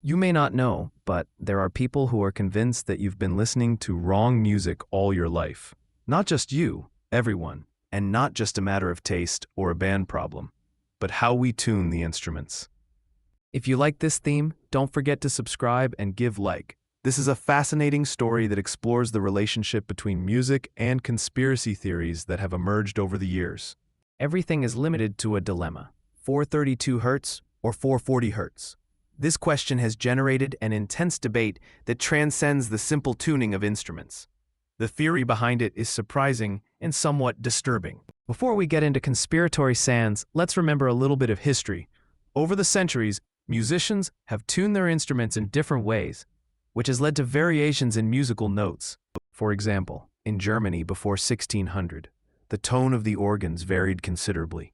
You may not know, but there are people who are convinced that you've been listening to wrong music all your life. Not just you, everyone, and not just a matter of taste or a band problem, but how we tune the instruments. If you like this theme, don't forget to subscribe and give like. This is a fascinating story that explores the relationship between music and conspiracy theories that have emerged over the years. Everything is limited to a dilemma: 432 Hz or 440 Hz. This question has generated an intense debate that transcends the simple tuning of instruments. The theory behind it is surprising and somewhat disturbing. Before we get into conspiratory sands, let's remember a little bit of history. Over the centuries, musicians have tuned their instruments in different ways, which has led to variations in musical notes. For example, in Germany before 1600, the tone of the organs varied considerably.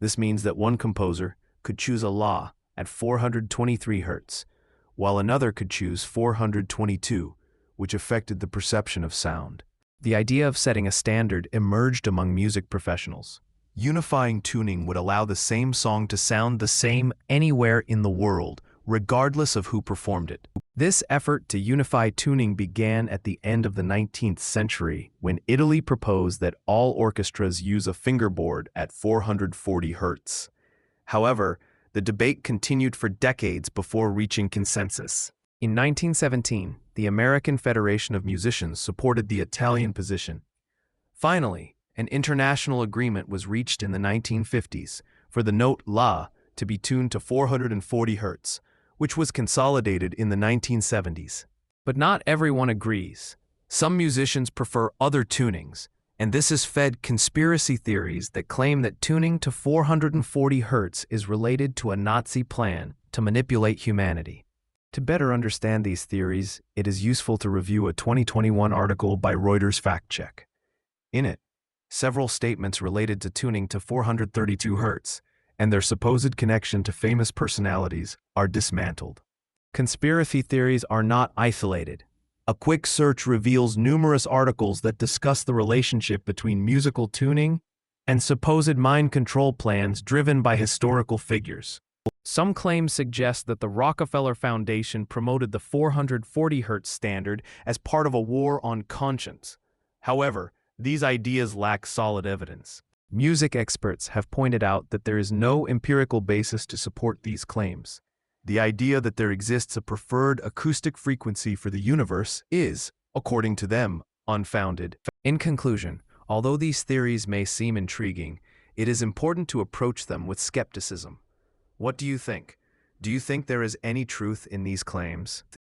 This means that one composer could choose a La at 423 Hz, while another could choose 422, which affected the perception of sound. The idea of setting a standard emerged among music professionals. Unifying tuning would allow the same song to sound the same anywhere in the world, regardless of who performed it. This effort to unify tuning began at the end of the 19th century when Italy proposed that all orchestras use a fingerboard at 440 Hz. However, the debate continued for decades before reaching consensus. In 1917, the American Federation of Musicians supported the Italian position. Finally, an international agreement was reached in the 1950s for the note La to be tuned to 440 Hz, which was consolidated in the 1970s. But not everyone agrees. Some musicians prefer other tunings, and this has fed conspiracy theories that claim that tuning to 440 Hz is related to a Nazi plan to manipulate humanity. To better understand these theories, it is useful to review a 2021 article by Reuters Fact Check. In it, several statements related to tuning to 432 Hz and their supposed connection to famous personalities are dismantled. Conspiracy theories are not isolated. A quick search reveals numerous articles that discuss the relationship between musical tuning and supposed mind control plans driven by historical figures. Some claims suggest that the Rockefeller Foundation promoted the 440 Hz standard as part of a war on conscience. However, these ideas lack solid evidence. Music experts have pointed out that there is no empirical basis to support these claims. The idea that there exists a preferred acoustic frequency for the universe is, according to them, unfounded. In conclusion, although these theories may seem intriguing, it is important to approach them with skepticism. What do you think? Do you think there is any truth in these claims?